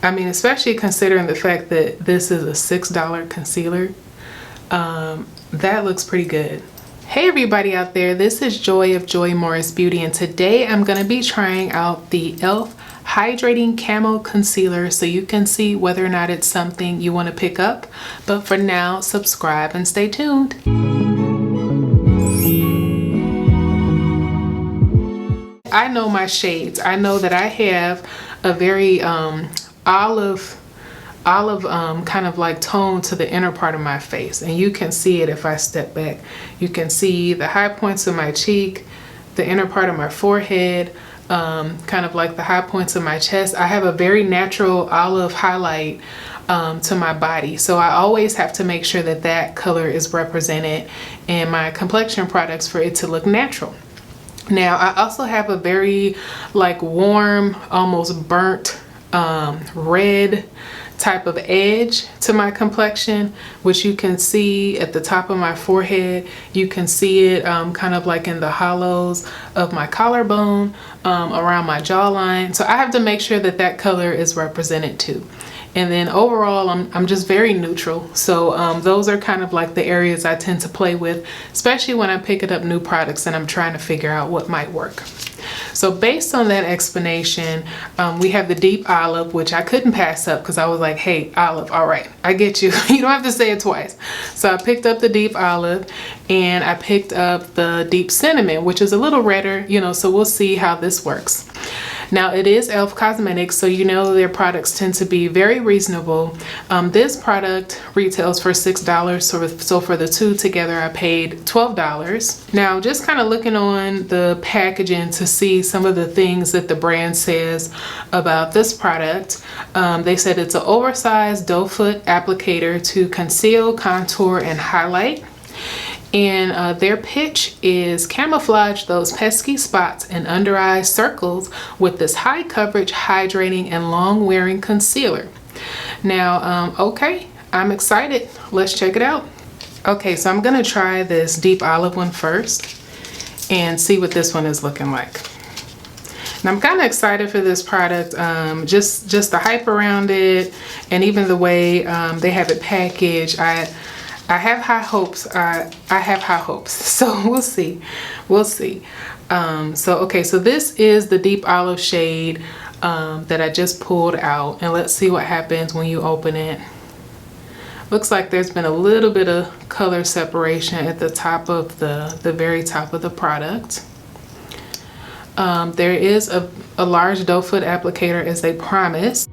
I mean, especially considering the fact that this is a $6 concealer. That looks pretty good. Hey everybody out there, this is Joy of Joy Morris Beauty, and today I'm going to be trying out the ELF Hydrating Camo Concealer so you can see whether or not it's something you want to pick up. But for now, subscribe and stay tuned. I know my shades. I know that I have a very olive kind of like tone to the inner part of my face, and you can see it if I step back. You can see the high points of my cheek, the inner part of my forehead, kind of like the high points of my chest. I have a very natural olive highlight to my body, so I always have to make sure that that color is represented in my complexion products for it to look natural. Now I also have a very like warm, almost burnt red type of edge to my complexion, which you can see at the top of my forehead. You can see it kind of like in the hollows of my collarbone, around my jawline. So I have to make sure that that color is represented too. And then overall, I'm just very neutral. So those are kind of like the areas I tend to play with, especially when I'm picking up new products and I'm trying to figure out what might work. So based on that explanation, we have the deep olive, which I couldn't pass up because I was like, hey, olive, all right, I get you. You don't have to say it twice. So I picked up the deep olive and I picked up the deep cinnamon, which is a little redder, you know, so we'll see how this works. Now it is ELF Cosmetics, so you know their products tend to be very reasonable. This product retails for $6, so for the two together I paid $12. Now just kind of looking on the packaging to see some of the things that the brand says about this product. They said it's an oversized doe foot applicator to conceal, contour, and highlight. And their pitch is camouflage those pesky spots and under eye circles with this high coverage, hydrating, and long wearing concealer. Now, okay, I'm excited. Let's check it out. Okay, so I'm gonna try this deep olive one first and see what this one is looking like. And I'm kind of excited for this product, just the hype around it, and even the way they have it packaged. I have high hopes. I have high hopes. So we'll see. We'll see. Okay, so this is the deep olive shade that I just pulled out, and let's see what happens when you open it. Looks like there's been a little bit of color separation at the top of the very top of the product. There is a large doe foot applicator as they promised.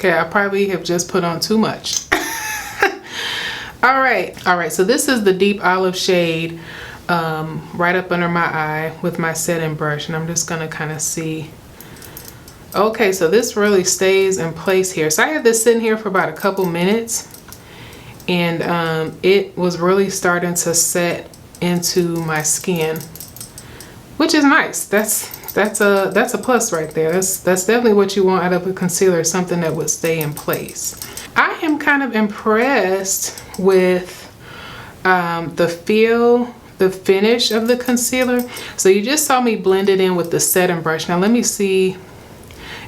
Okay, I probably have just put on too much. All right, so this is the deep olive shade right up under my eye with my setting brush, and I'm just gonna kind of see. Okay, so this really stays in place here. So I had this sitting here for about a couple minutes, and it was really starting to set into my skin, which is nice. That's a plus right there. That's definitely what you want out of a concealer, something that would stay in place. I am kind of impressed with the finish of the concealer. So you just saw me blend it in with the setting brush. Now let me see.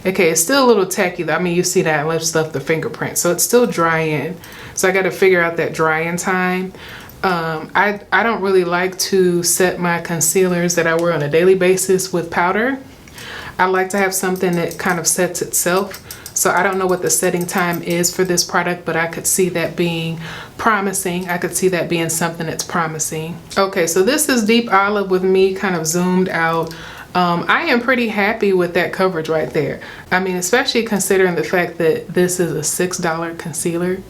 Okay, it's still a little tacky though. I mean, you see that I just left the fingerprint, so it's still drying. So I got to figure out that drying time. I don't really like to set my concealers that I wear on a daily basis with powder. I like to have something that kind of sets itself. So I don't know what the setting time is for this product, but I could see that being promising. I could see that being something that's promising. Okay, so this is deep olive with me kind of zoomed out. I am pretty happy with that coverage right there. I mean, especially considering the fact that this is a $6 concealer.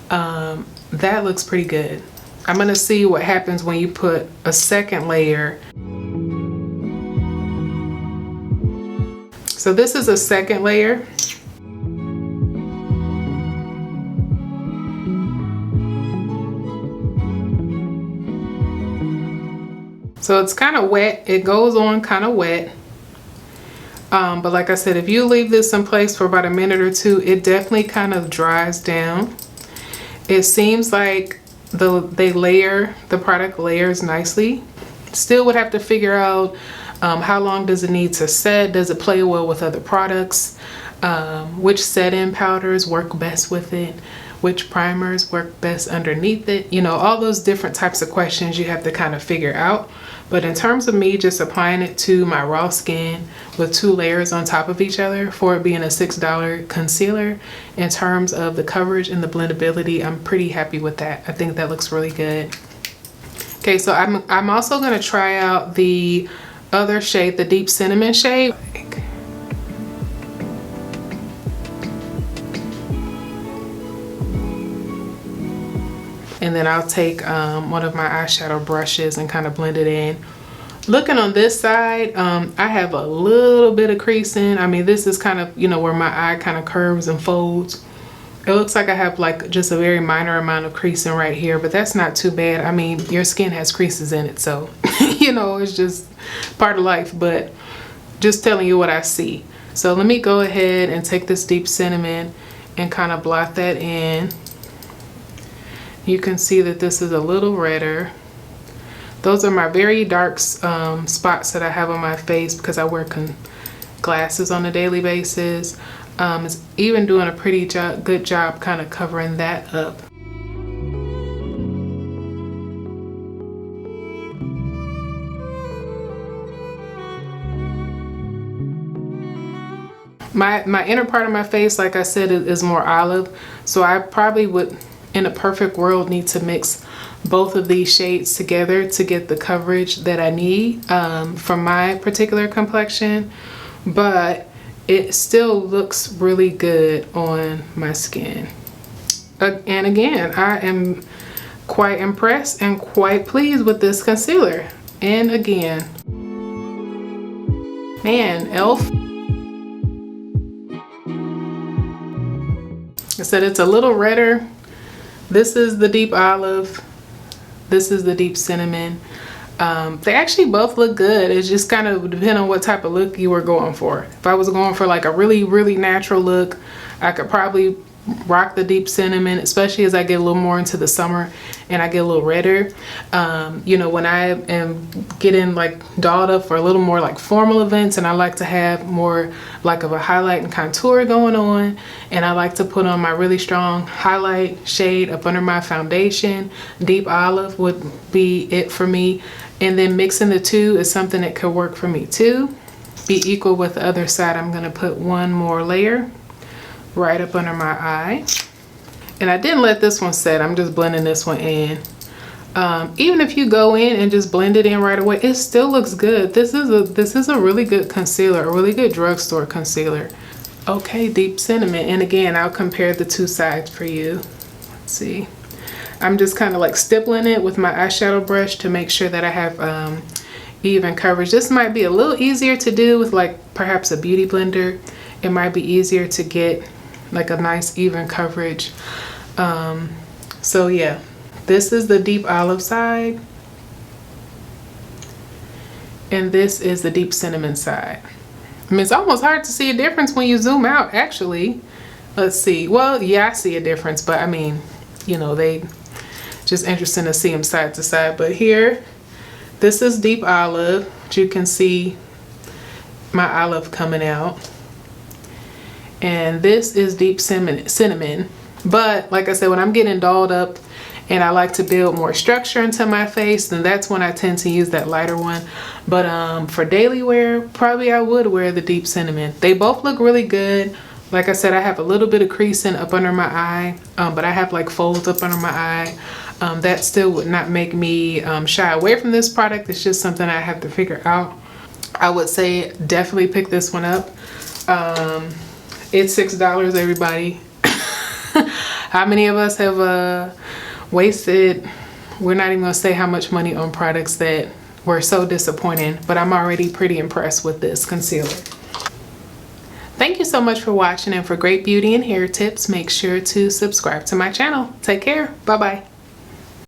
That looks pretty good. I'm gonna see what happens when you put a second layer. So this is a second layer. So it's kind of wet. It goes on kind of wet. But like I said, if you leave this in place for about a minute or two, it definitely kind of dries down. It seems like the product layers nicely. Still would have to figure out how long does it need to set? Does it play well with other products? Which set-in powders work best with it? Which primers work best underneath it? You know, all those different types of questions you have to kind of figure out. But in terms of me just applying it to my raw skin with 2 layers on top of each other, for it being a $6 concealer, in terms of the coverage and the blendability, I'm pretty happy with that. I think that looks really good. Okay, so I'm also gonna try out the other shade, the deep cinnamon shade. And then I'll take one of my eyeshadow brushes and kind of blend it in. Looking on this side, I have a little bit of creasing. I mean, this is kind of, you know, where my eye kind of curves and folds. It looks like I have like just a very minor amount of creasing right here, but that's not too bad. I mean, your skin has creases in it, so, you know, it's just part of life, but just telling you what I see. So let me go ahead and take this deep cinnamon and kind of blot that in. You can see that this is a little redder. Those are my very dark spots that I have on my face because I wear glasses on a daily basis. It's even doing a pretty good job kind of covering that up. My inner part of my face, like I said, is more olive. So I probably would, in a perfect world, need to mix both of these shades together to get the coverage that I need for my particular complexion. But it still looks really good on my skin. And again, I am quite impressed and quite pleased with this concealer. And again, man, ELF. I said it's a little redder. This is the deep olive. This is the deep cinnamon. They actually both look good. It just kind of depends on what type of look you were going for. If I was going for like a really, really natural look, I could probably rock the deep cinnamon, especially as I get a little more into the summer and I get a little redder. You know, when I am getting like dolled up for a little more like formal events, and I like to have more like of a highlight and contour going on, and I like to put on my really strong highlight shade up under my foundation, deep olive would be it for me. And then mixing the two is something that could work for me too. Be equal with the other side. I'm gonna put one more layer right up under my eye. And I didn't let this one set. I'm just blending this one in. Even if you go in and just blend it in right away, it still looks good. This is a really good concealer, a really good drugstore concealer. Okay, deep cinnamon. And again, I'll compare the two sides for you. Let's see. I'm just kind of like stippling it with my eyeshadow brush to make sure that I have even coverage. This might be a little easier to do with like perhaps a beauty blender. It might be easier to get like a nice even coverage. So yeah, this is the deep olive side. And this is the deep cinnamon side. I mean, it's almost hard to see a difference when you zoom out, actually. Let's see. Well, yeah, I see a difference, but I mean, you know, they just interesting to see them side to side. But here, this is deep olive. You can see my olive coming out. And this is deep cinnamon. But like I said, when I'm getting dolled up and I like to build more structure into my face, then that's when I tend to use that lighter one. But for daily wear, probably I would wear the deep cinnamon. They both look really good. Like I said, I have a little bit of creasing up under my eye, but I have like folds up under my eye. That still would not make me shy away from this product. It's just something I have to figure out. I would say definitely pick this one up. It's $6, everybody. How many of us have wasted, we're not even gonna say how much money on products that were so disappointing, but I'm already pretty impressed with this concealer. Thank you so much for watching, and for great beauty and hair tips, make sure to subscribe to my channel. Take care. Bye-bye.